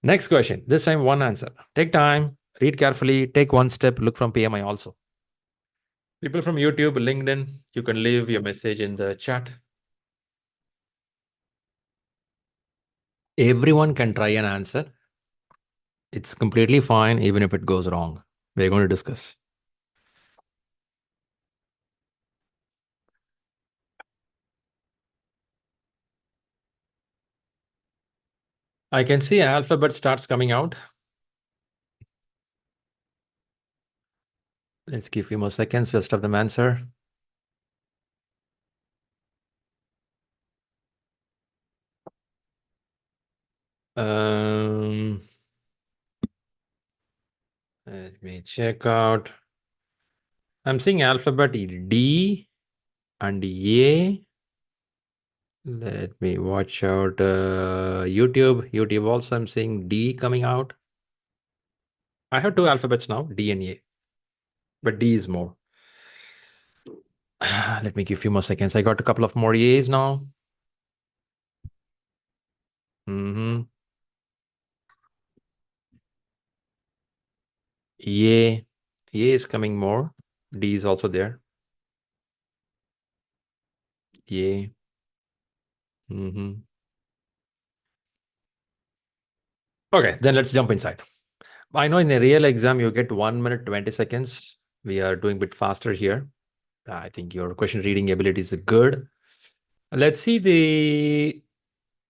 Next question. This time, one answer. Take time, read carefully, take one step, look from PMI also. People from YouTube, LinkedIn, you can leave your message in the chat. Everyone can try and answer. It's completely fine, even if it goes wrong. We're going to discuss. I can see alphabet starts coming out. Let's give a few more seconds. Rest of them answer. Let me check out. I'm seeing alphabet D and A. Let me watch out YouTube. YouTube also, I'm seeing D coming out. I have two alphabets now, D and A. But D is more. Let me give a few more seconds. I got a couple of more A's now. A is coming more. D is also there. A. Okay, then let's jump inside. I know in a real exam, you get 1 minute, 20 seconds. We are doing a bit faster here. I think your question reading ability is good. Let's see the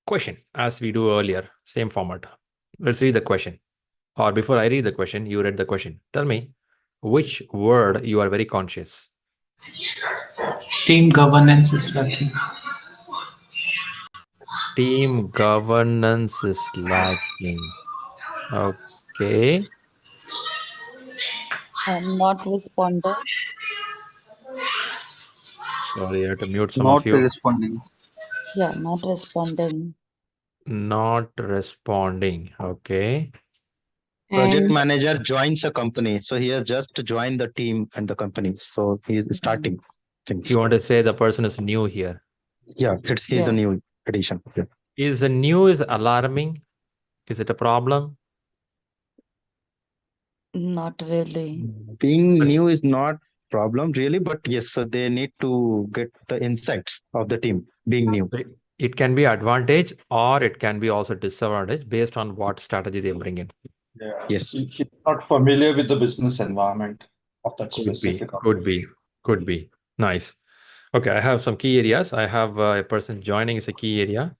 question as we do earlier, same format. Let's read the question. Or before I read the question, you read the question. Tell me which word you are very conscious. Team governance is lacking. Team governance is lacking. Okay. Not responding. Sorry, I have to mute some of you. Not responding. Yeah, not responding. Not responding. Okay. Project And manager joins a company. So he has just joined the team and the company. So he's starting things. You want to say the person is new here? Yeah, he's Yeah. a new addition. Yeah. Is a new is alarming? Is it a problem? Not really. Being new is not problem really, but yes, so they need to get the insights of the team being new. It can be advantage or it can be also disadvantage based on what strategy they bring in. Yeah. Yes. He's not familiar with the business environment of that specific company. Could be. Nice. Okay, I have some key areas. I have a person joining is a key area.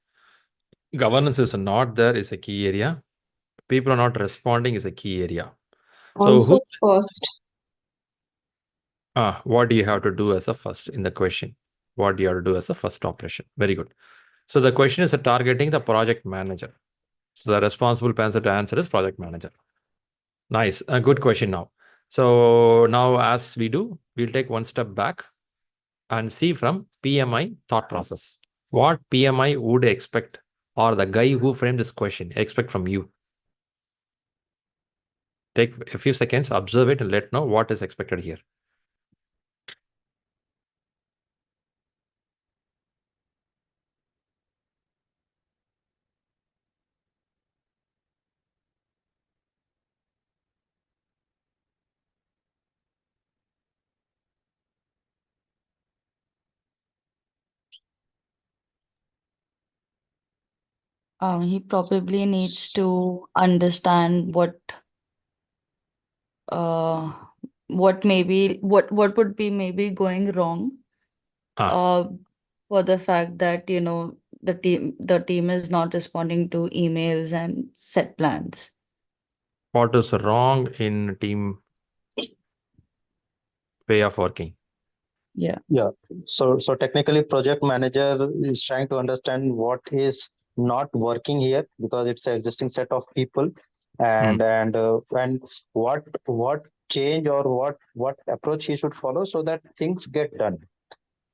Governance is not there is a key area. People are not responding is a key area. Also first. What do you have to do as a first in the question? What do you have to do as a first operation? Very good. So the question is targeting the project manager. So the responsible person to answer is project manager. Nice. A good question now. So now as we do, we'll take one step back and see from PMI thought process. What PMI would expect or the guy who framed this question expect from you? Take a few seconds, observe it and let know what is expected here. He probably needs to understand what would be maybe going wrong for the fact that the team is not responding to emails and set plans. What is wrong in team way of working? Yeah. So technically project manager is trying to understand what is not working here because it's an existing set of people and what change or what approach he should follow so that things get done.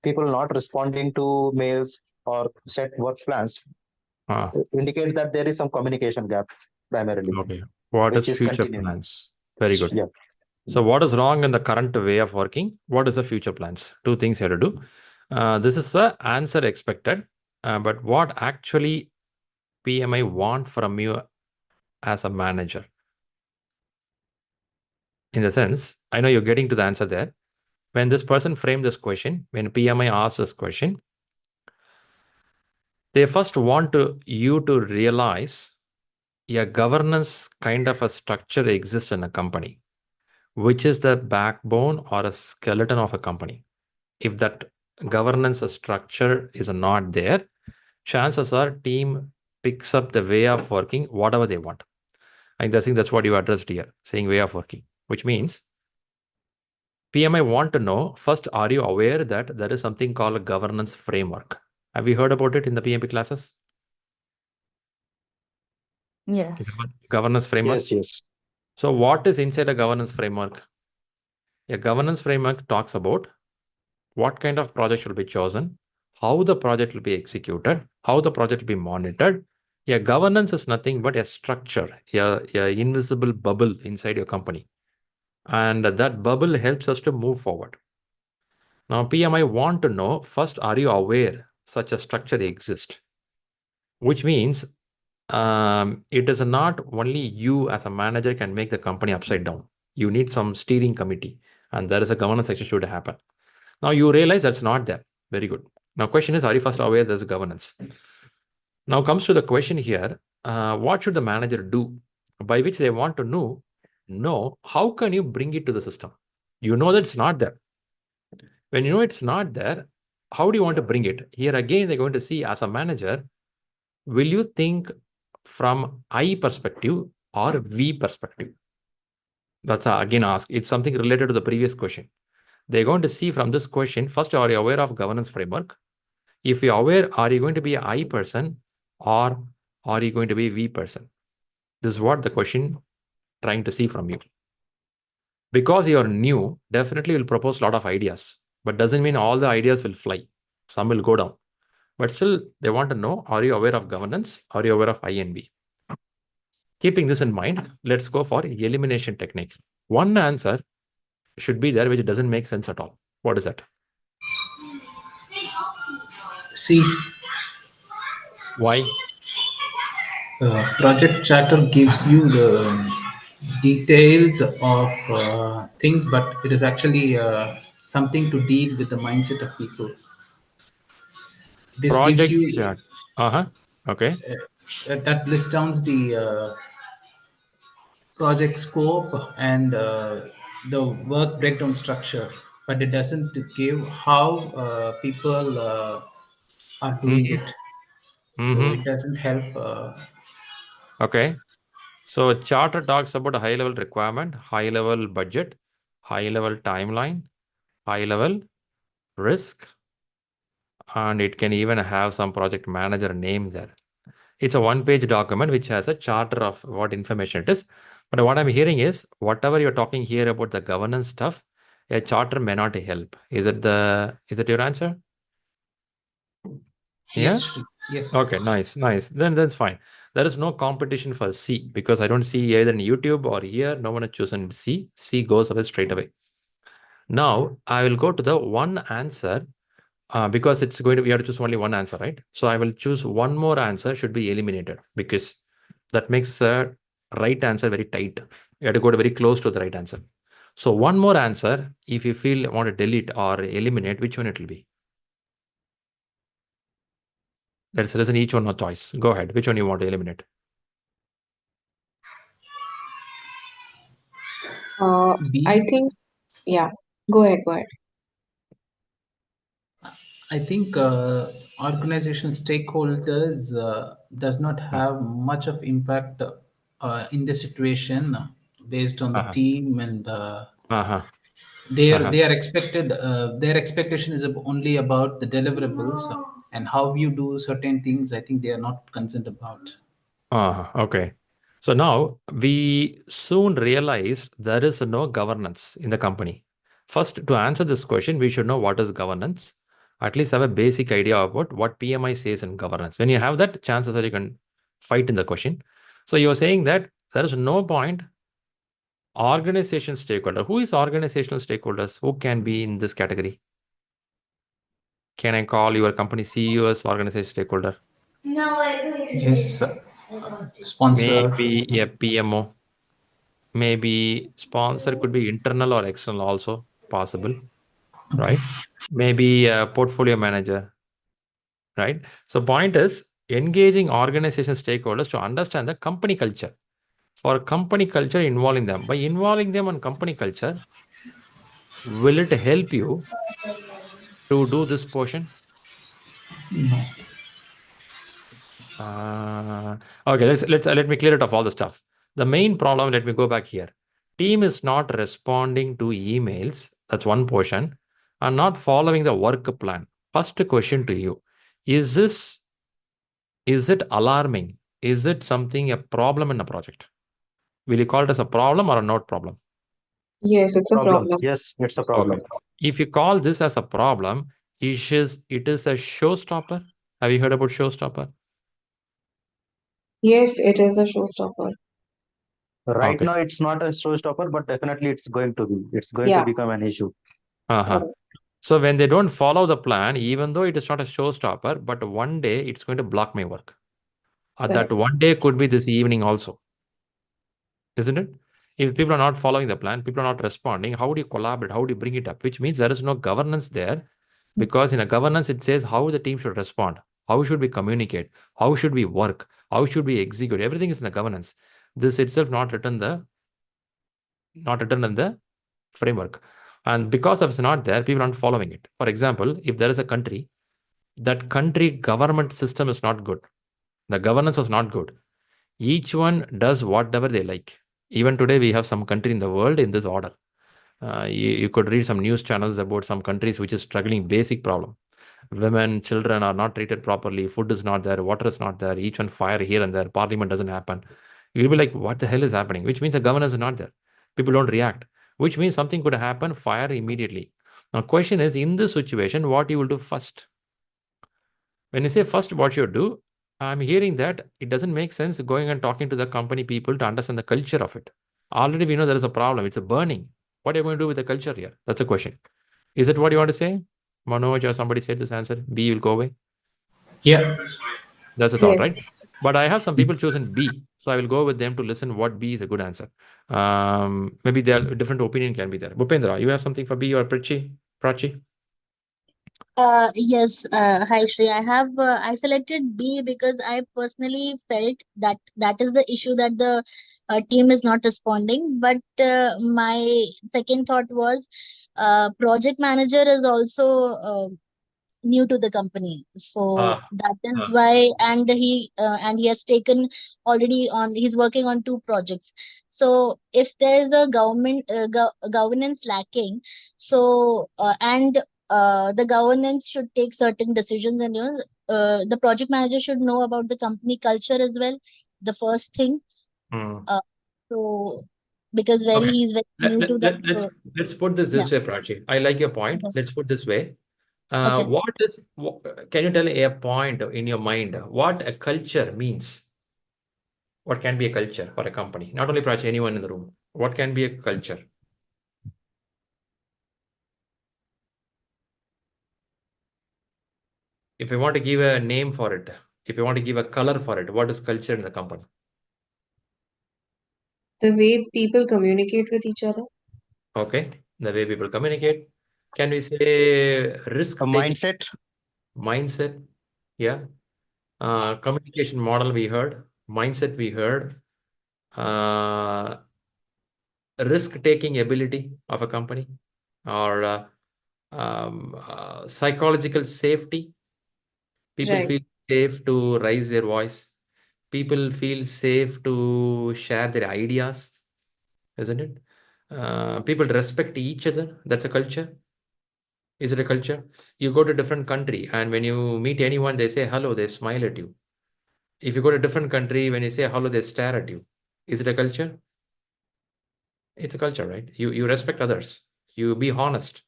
People not responding to mails or set work plans indicates that there is some communication gap primarily. Okay. What is future plans? Very good. Yeah. So what is wrong in the current way of working? What is the future plans? Two things here to do. This is the answer expected, but what actually PMI want from you as a manager? In the sense, I know you're getting to the answer there. When this person framed this question, when PMI asks this question, they first want you to realize a governance kind of a structure exists in a company, which is the backbone or a skeleton of a company. If that governance structure is not there, chances are team picks up the way of working, whatever they want. I think that's what you addressed here, saying way of working, which means PMI want to know, first, are you aware that there is something called a governance framework? Have you heard about it in the PMP classes? Yes. Governance framework? Yes. So what is inside a governance framework? A governance framework talks about what kind of project should be chosen, how the project will be executed, how the project will be monitored. A governance is nothing but a structure, a invisible bubble inside your company. And that bubble helps us to move forward. Now, PMI want to know, first, are you aware such a structure exists? Which means it is not only you as a manager can make the company upside down. You need some steering committee, and there is a governance section should happen. Now you realize that's not there. Very good. Now question is, are you first aware there's a governance? Now comes to the question here, what should the manager do? By which they want to know how can you bring it to the system? You know that it's not there. When you know it's not there, how do you want to bring it? Here again, they're going to see as a manager, will you think from I perspective or we perspective? That's again ask. It's something related to the previous question. They're going to see from this question, first, are you aware of governance framework? If you're aware, are you going to be an I person or are you going to be a we person? This is what the question trying to see from you. Because you're new, definitely will propose a lot of ideas, but doesn't mean all the ideas will fly. Some will go down. But still, they want to know, are you aware of governance? Are you aware of I and B? Keeping this in mind, let's go for elimination technique. One answer should be there which doesn't make sense at all. What is that? C. Why? Project Chatter gives you the details of things, but it is actually something to deal with the mindset of people. This gives Project you chart. Okay. that lists down the project scope and the work breakdown structure, but it doesn't give how people are doing Mhm. it. So Mhm. it doesn't help. Okay. So charter talks about a high level requirement, high level budget, high level timeline, high level risk, and it can even have some project manager name there. It's a one-page document which has a charter of what information it is. But what I'm hearing is whatever you're talking here about the governance stuff, a charter may not help. Is it your answer? Yeah? Yes, Shri. Yes. Okay, nice. Then that's fine. There is no competition for C because I don't see either in YouTube or here, no one has chosen C. C goes away straight away. Now I will go to the one answer because it's going to, we have to choose only one answer, right? So I will choose one more answer should be eliminated because that makes the right answer very tight. You have to go to very close to the right answer. So one more answer, if you feel want to delete or eliminate, which one it will be? Let's listen each one a choice. Go ahead. Which one you want to eliminate? B. I think, yeah, go ahead. I think organization stakeholders does not have much of impact in the situation based on the Uh-huh. team, and Uh-huh. they are expected. Their expectation is only about the deliverables, and how you do certain things. I think they are not concerned about. Okay. So now we soon realized there is no governance in the company. First, to answer this question, we should know what is governance. At least have a basic idea about what PMI says in governance. When you have that, chances are you can fight in the question. So you're saying that there is no point organization stakeholder. Who is organizational stakeholders? Who can be in this category? Can I call your company CEO as organization stakeholder? Yes. Sponsor. Maybe a PMO. Maybe sponsor could be internal or external also possible, right? Maybe a portfolio manager, right? So point is engaging organization stakeholders to understand the company culture. For company culture, involving them. By involving them on company culture, will it help you to do this portion? No. Okay, let me clear it off all the stuff. The main problem, let me go back here. Team is not responding to emails. That's one portion. And not following the work plan. First question to you. Is it alarming? Is it something a problem in a project? Will you call it as a problem or a not problem? Yes, it's a Problem. problem. Yes, it's a problem. Okay. If you call this as a problem, it is a showstopper. Have you heard about showstopper? Yes, it is a showstopper. Right Okay. now, it's not a showstopper, but definitely it's going to be. It's going to Yeah, become an issue. Uh-huh. correct. So when they don't follow the plan, even though it is not a showstopper, but one day it's going to block my work. That Correct. one day could be this evening also, isn't it? If people are not following the plan, people are not responding, how do you collaborate? How do you bring it up? Which means there is no governance there, because in a governance it says how the team should respond, how should we communicate, how should we work, how should we execute. Everything is in the governance. This itself not written in the framework, and because of it's not there, people aren't following it. For example, if there is a country, that country government system is not good, the governance is not good, each one does whatever they like. Even today we have some country in the world in this order. You could read some news channels about some countries which is struggling basic problem. Women, children are not treated properly, food is not there, water is not there, each one fire here and there, parliament doesn't happen. You'll be like, what the hell is happening? Which means the governance is not there. People don't react, which means something could happen, fire immediately. Now question is, in this situation, what you will do first? When you say first what you do, I'm hearing that it doesn't make sense going and talking to the company people to understand the culture of it. Already we know there is a problem, it's a burning. What are you going to do with the culture here? That's a question. Is it what you want to say? Manoj or somebody said this answer, B will go away. Yeah. That's a thought, right? Yes. But I have some people chosen B, so I will go with them to listen what B is a good answer. Maybe their different opinion can be there. Bhupendra, you have something for B or Prachi? Yes, hi Shri. I selected B because I personally felt that that is the issue, that the team is not responding. But my second thought was, project manager is also new to the company, so that is why. And he has taken already on, he's working on 2 projects. So if there is a governance lacking, so and the governance should take certain decisions, and the project manager should know about the company culture as well, the first thing. uh, so because Okay. he's very new to that, so Let's put this yeah. way, Prachi. I like your point. Okay. Let's put this way. Okay. Can you tell a point in your mind what a culture means? What can be a culture for a company? Not only Prachi, anyone in the room. What can be a culture? If you want to give a name for it, if you want to give a color for it, what is culture in the company? The way people communicate with each other. Okay, the way people communicate. Can we say risk A taking mindset. mindset? Yeah. Communication model we heard, mindset we heard, risk taking ability of a company, or psychological safety. People Right. feel safe to raise their voice. People feel safe to share their ideas, isn't it? People respect each other. That's a culture. Is it a culture? You go to a different country, and when you meet anyone, they say hello, they smile at you. If you go to a different country, when you say hello, they stare at you. Is it a culture? It's a culture, right? You respect others. You be honest.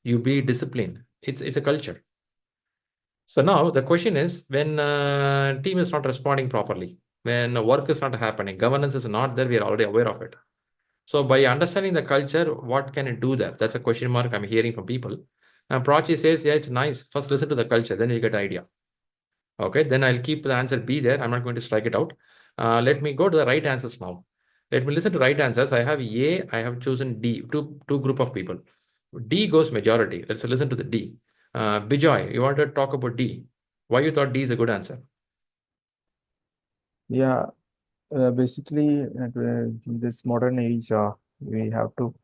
You be disciplined. It's a culture. So now the question is, when team is not responding properly, when work is not happening, governance is not there, we are already aware of it. So by understanding the culture, what can it do there? That's a question mark I'm hearing from people. And Prachi says, yeah, it's nice. First listen to the culture, then you get idea. Okay, then I'll keep the answer B there. I'm not going to strike it out. Let me go to the right answers now. Let me listen to right answers. I have A, I have chosen D, two group of people. D goes majority. Let's listen to the D. Bijoy, you want to talk about D. Why you thought D is a good answer? Yeah, basically, in this modern age, we have to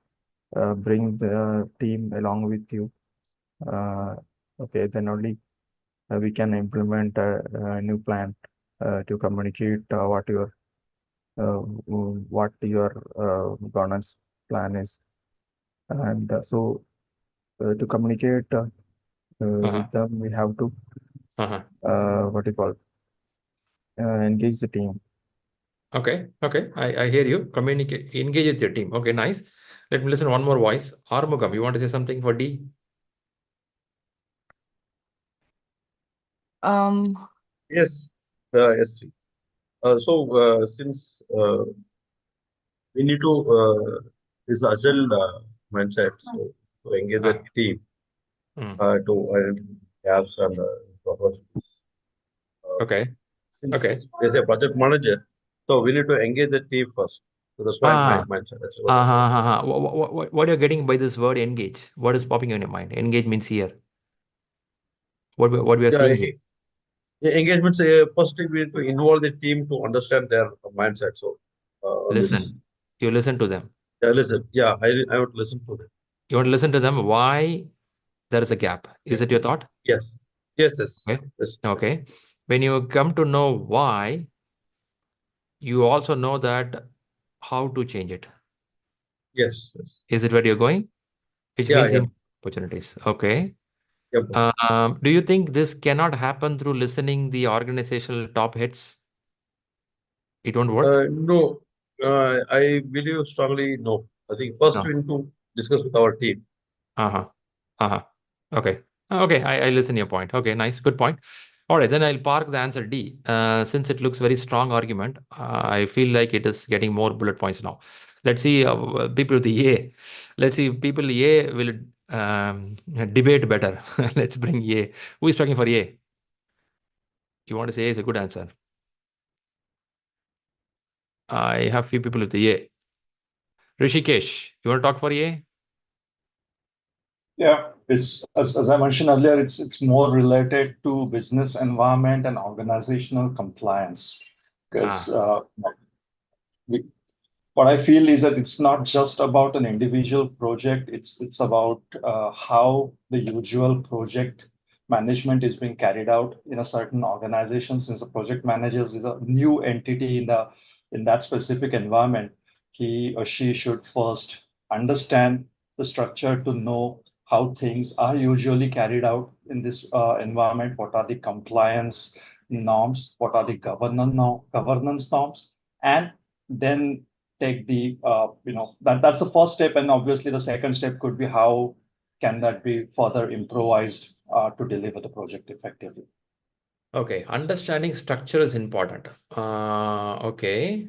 bring the team along with you. Okay, then only we can implement a new plan to communicate what your governance plan is, and so to communicate with them, we have to what do you call engage the team. Okay, I hear you. Communicate, engage with your team. Okay, nice. Let me listen to one more voice. Armugam, you want to say something for D? Yes, yes. Shri. Since we need to this agile mindset, so to engage the team to identify gaps and opportunities. Okay. Since as a project manager, so we need to engage the team first. So that's why my mindset. That's what What you're getting by this word engage? What is popping in your mind? Engage means here. What we are saying here? Engagements, first thing we need to involve the team to understand their mindset. So, You listen to them. listen. Yeah, I would listen to them. You want to listen to them. Why there is a gap? Is it your thought? Yes. Okay. Yes. Okay. When you come to know why, you also know that how to change it. Yes. Is it where you're going? Which means in opportunities. Okay. Yep. Do you think this cannot happen through listening the organizational top hits? It won't work? No, I believe strongly no. I think first we need to discuss with our team. Okay. Okay, I listen to your point. Okay, nice. Good point. All right, then I'll park the answer D. Since it looks very strong argument, I feel like it is getting more bullet points now. Let's see people with the A. Let's see people A will debate better. Let's bring A. Who is talking for A? You want to say A is a good answer? I have few people with the A. Rishikesh, you want to talk for A? Yeah, it's as I mentioned earlier, it's more related to business environment and organizational compliance. Because what I feel is that it's not just about an individual project. It's about how the usual project management is being carried out in a certain organization. Since the project manager is a new entity in that specific environment, he or she should first understand the structure to know how things are usually carried out in this environment. What are the compliance norms? What are the governance norms? And then take the that's the first step, and obviously the second step could be how can that be further improvised to deliver the project effectively. Okay, understanding structure is important. Okay.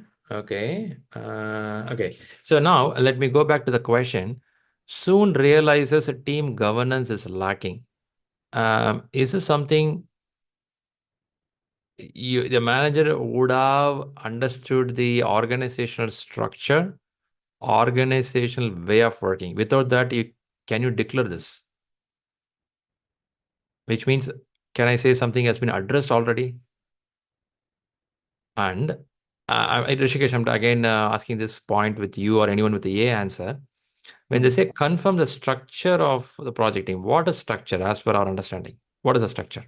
So now let me go back to the question. Soon realizes a team governance is lacking. Is this something the manager would have understood the organizational structure, organizational way of working? Without that, can you declare this? Which means, can I say something has been addressed already? And Rishikesh, I'm again asking this point with you or anyone with the A answer. When they say confirm the structure of the project team, what is structure as per our understanding? What is the structure?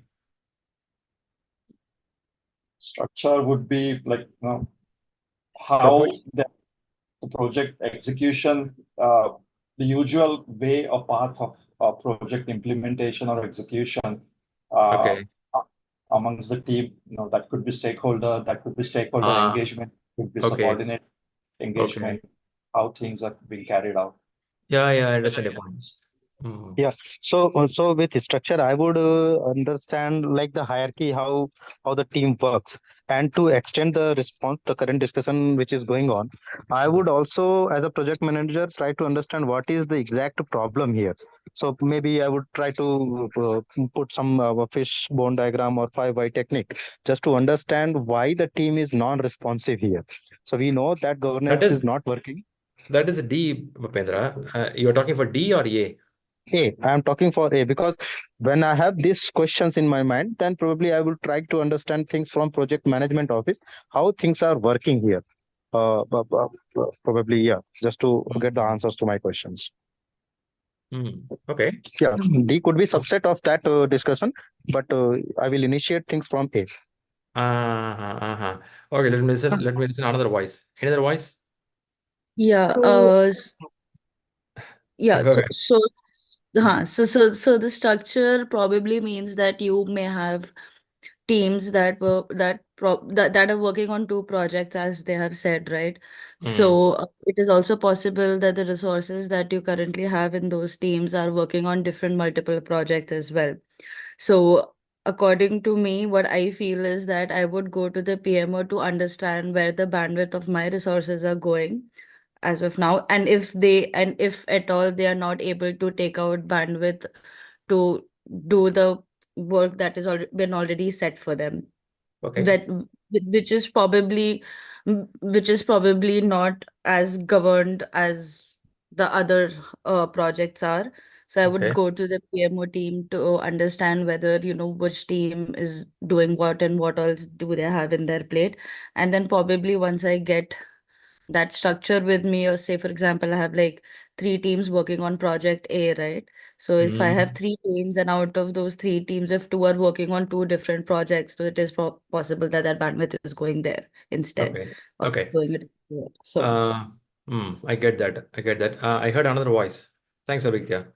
Structure would be like how the project execution, the usual way or path of project implementation or execution amongst the team. That could be stakeholder, that could be stakeholder engagement, could be subordinate engagement, how things are being carried out. Yeah, I understand your point. Yeah. So with structure, I would understand like the hierarchy, how the team works, and to extend the response, the current discussion which is going on, I would also, as a project manager, try to understand what is the exact problem here. So maybe I would try to put some fishbone diagram or 5 why technique, just to understand why the team is non-responsive here. So we know that governance is not working. That is D, Bhupendra. You're talking for D or A? I am talking for A, because when I have these questions in my mind, then probably I will try to understand things from project management office, how things are working here. Probably, yeah, just to get the answers to my questions. Okay. Yeah, D could be subset of that discussion, but I will initiate things from A. Okay, let me listen another voice. Any other voice? Yeah. So, Yeah. Go So ahead. so the structure probably means that you may have teams that are working on two projects, as they have said, right? So it is also possible that the resources that you currently have in those teams are working on different multiple projects as well. So according to me, what I feel is that I would go to the PMO to understand where the bandwidth of my resources are going as of now, and if at all they are not able to take out bandwidth to do the work that is already been already set for them, Okay. that which is probably not as governed as the other projects are. So I would Okay. go to the PMO team to understand whether, which team is doing what and what else do they have in their plate. And then probably once I get that structure with me, or say, for example, I have like 3 teams working on project A, right? So if I have 3 teams, and out of those 3 teams, if 2 are working on 2 different projects, so it is possible that that bandwidth is going there instead Okay. of Okay. doing it here. So I get that. I heard another voice. Thanks, Abhigya.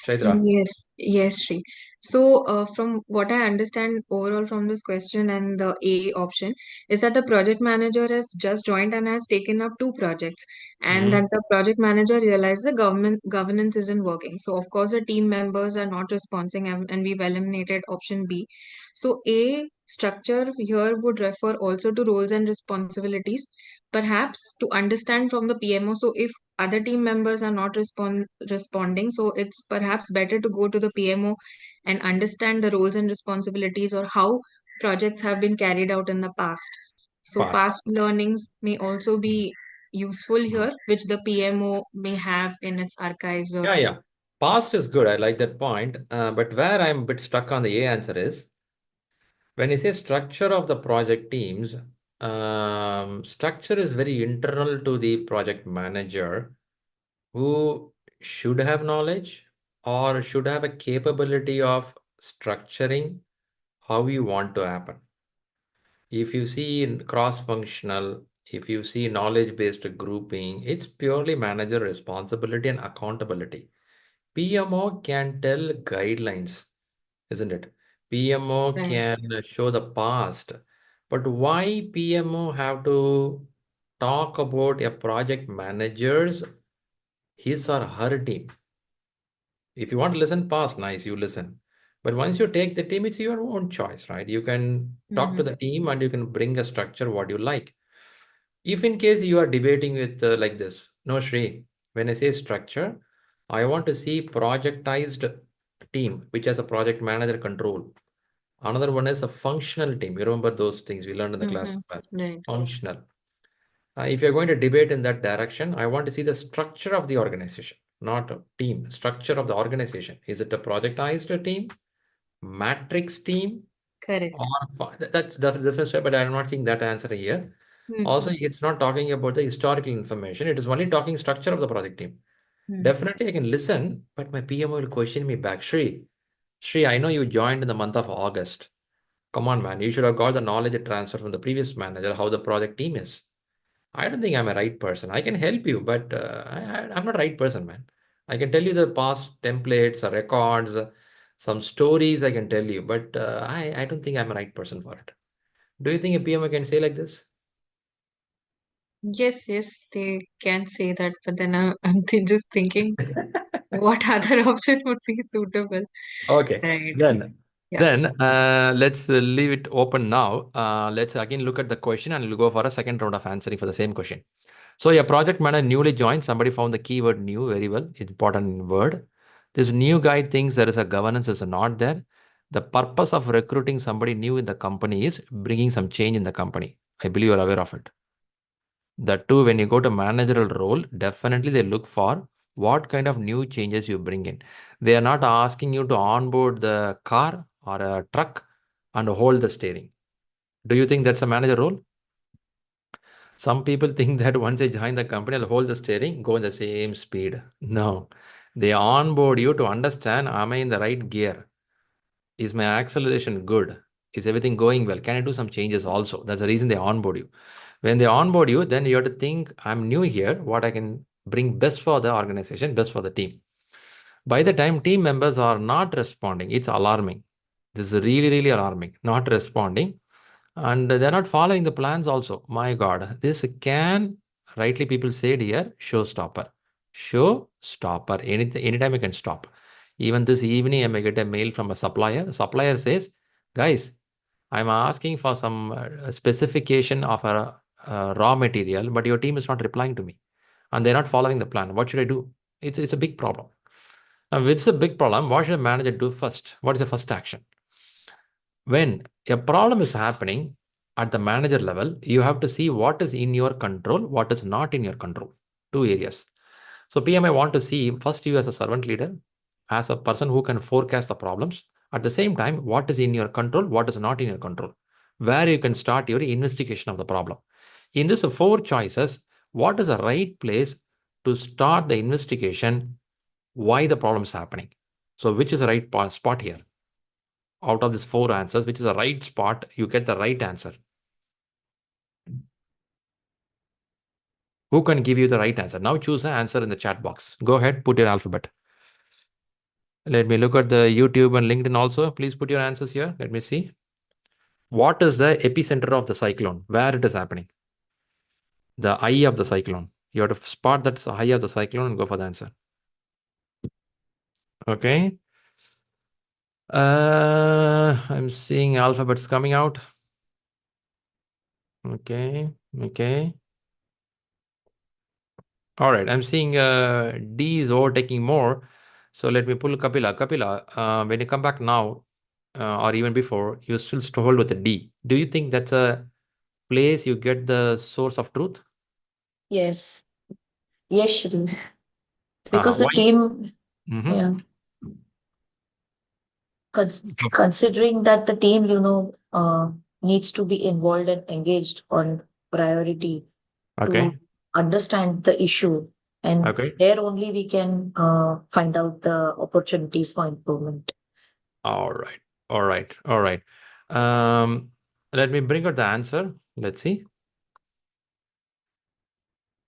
Chaitra. yes, Shri. So, from what I understand overall from this question and the A option is that the project manager has just joined and has taken up 2 projects, and that the project manager realized the governance isn't working. So, of course, the team members are not responding, and we've eliminated option B. So, A structure here would refer also to roles and responsibilities, perhaps to understand from the PMO. So, if other team members are not responding, so it's perhaps better to go to the PMO and understand the roles and responsibilities, or how projects have been carried out in the past. So past learnings may also be useful here, which the PMO may have in its archives. Or Yeah. Past is good. I like that point. But where I'm a bit stuck on the A answer is when you say structure of the project teams, structure is very internal to the project manager, who should have knowledge or should have a capability of structuring how you want to happen. If you see in cross-functional, if you see knowledge-based grouping, it's purely manager responsibility and accountability. PMO can tell guidelines, isn't it? PMO right. can show the past, but why PMO have to talk about a project manager's, his or her team? If you want to listen past, nice, you listen. But once you take the team, it's your own choice, right? You can talk to the team and you can bring a structure what you like. If in case you are debating with like this, no, Shri, when I say structure, I want to see projectized team, which has a project manager control. Another one is a functional team. You remember those things we learned in the class? Right. Functional. If you're going to debate in that direction, I want to see the structure of the organization, not a team. Structure of the organization. Is it a projectized team, matrix team, Correct. or that's the different step? But I'm not seeing that answer here. Also, it's not talking about the historical information. It is only talking structure of the project team. Definitely, I can listen, but my PMO will question me back. Shri, I know you joined in the month of August. Come on, man. You should have got the knowledge transfer from the previous manager, how the project team is. I don't think I'm a right person. I can help you, but I'm not a right person, man. I can tell you the past templates, records, some stories I can tell you, but I don't think I'm a right person for it. Do you think a PMO can say like this? Yes, they can say that, but then I'm just thinking what other option would be suitable. Okay. Right. Then, Yeah. let's leave it open now. Let's again look at the question and we'll go for a second round of answering for the same question. So a project manager newly joined, somebody found the keyword new very well, important word. This new guy thinks there is a governance is not there. The purpose of recruiting somebody new in the company is bringing some change in the company. I believe you're aware of it. That too, when you go to managerial role, definitely they look for what kind of new changes you bring in. They are not asking you to onboard the car or a truck and hold the steering. Do you think that's a manager role? Some people think that once they join the company, they'll hold the steering, go in the same speed. No, they onboard you to understand, am I in the right gear? Is my acceleration good? Is everything going well? Can I do some changes also? That's the reason they onboard you. When they onboard you, then you have to think, I'm new here, what I can bring best for the organization, best for the team. By the time team members are not responding, it's alarming. This is really, really alarming. Not responding. And they're not following the plans also. My God, this can, rightly people said here, showstopper. Showstopper. Anytime you can stop. Even this evening, I may get a mail from a supplier. Supplier says, guys, I'm asking for some specification of a raw material, but your team is not replying to me. And they're not following the plan. What should I do? It's a big problem. Now, if it's a big problem, what should a manager do first? What is the first action? When a problem is happening at the manager level, you have to see what is in your control, what is not in your control. Two areas. So PMI want to see first you as a servant leader, as a person who can forecast the problems. At the same time, what is in your control, what is not in your control, where you can start your investigation of the problem. In this four choices, what is the right place to start the investigation, why the problem is happening? So which is the right spot here? Out of these four answers, which is the right spot, you get the right answer. Who can give you the right answer? Now choose an answer in the chat box. Go ahead, put your alphabet. Let me look at the YouTube and LinkedIn also. Please put your answers here. Let me see. What is the epicenter of the cyclone? Where it is happening? The eye of the cyclone. You have to spot that eye of the cyclone and go for the answer. Okay. I'm seeing alphabets coming out. Okay. All right. I'm seeing D is overtaking more. So let me pull Kapila. Kapila, when you come back now, or even before, you still hold with the D. Do you think that's a place you get the source of truth? Yes. Yes, Shri. Because the Why? team, yeah, considering that the team, needs to be involved and engaged on priority Okay. to understand the issue. And Okay. there only we can find out the opportunities for improvement. All right. Let me bring out the answer. Let's see.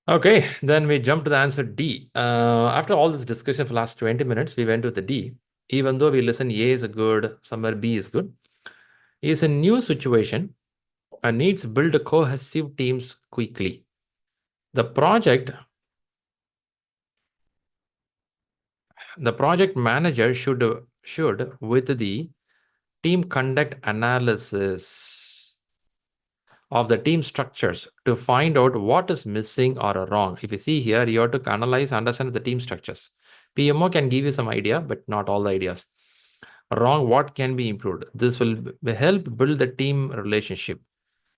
Okay, then we jump to the answer D. After all this discussion for the last 20 minutes, we went with the D. Even though we listen A is good, somewhere B is good. Is a new situation and needs build cohesive teams quickly. The project manager should with the team conduct analysis of the team structures to find out what is missing or wrong. If you see here, you have to analyze, understand the team structures. PMO can give you some idea, but not all the ideas. Wrong, what can be improved? This will help build the team relationship.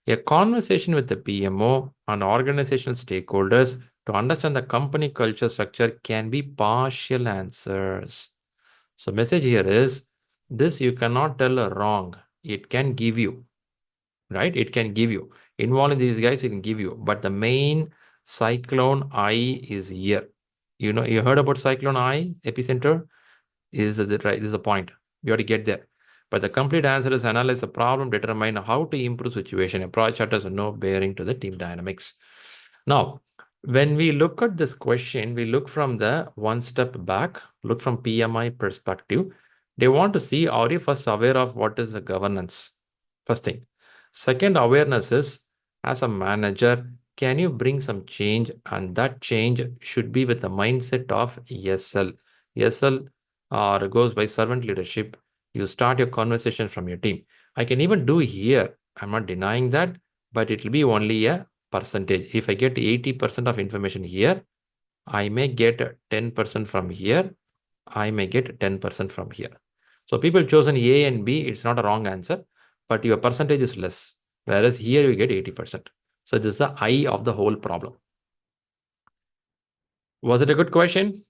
A conversation with the PMO and organizational stakeholders to understand the company culture structure can be partial answers. So message here is, this you cannot tell wrong. It can give you, right? It can give you. Involving these guys, it can give you. But the main cyclone eye is here. You heard about cyclone eye, epicenter? This is the point. You have to get there. But the complete answer is analyze the problem, determine how to improve situation. A project chart has no bearing to the team dynamics. Now, when we look at this question, we look from the one step back, look from PMI perspective. They want to see, are you first aware of what is the governance? First thing. Second, awareness is, as a manager, can you bring some change? And that change should be with the mindset of SL. SL goes by servant leadership. You start your conversation from your team. I can even do here. I'm not denying that, but it will be only a percentage. If I get 80% of information here, I may get 10% from here. I may get 10% from here. So people chosen A and B, it's not a wrong answer, but your percentage is less. Whereas here you get 80%. So this is the eye of the whole problem. Was it a good question?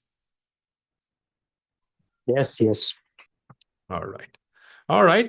Yes, yes. All right. All right.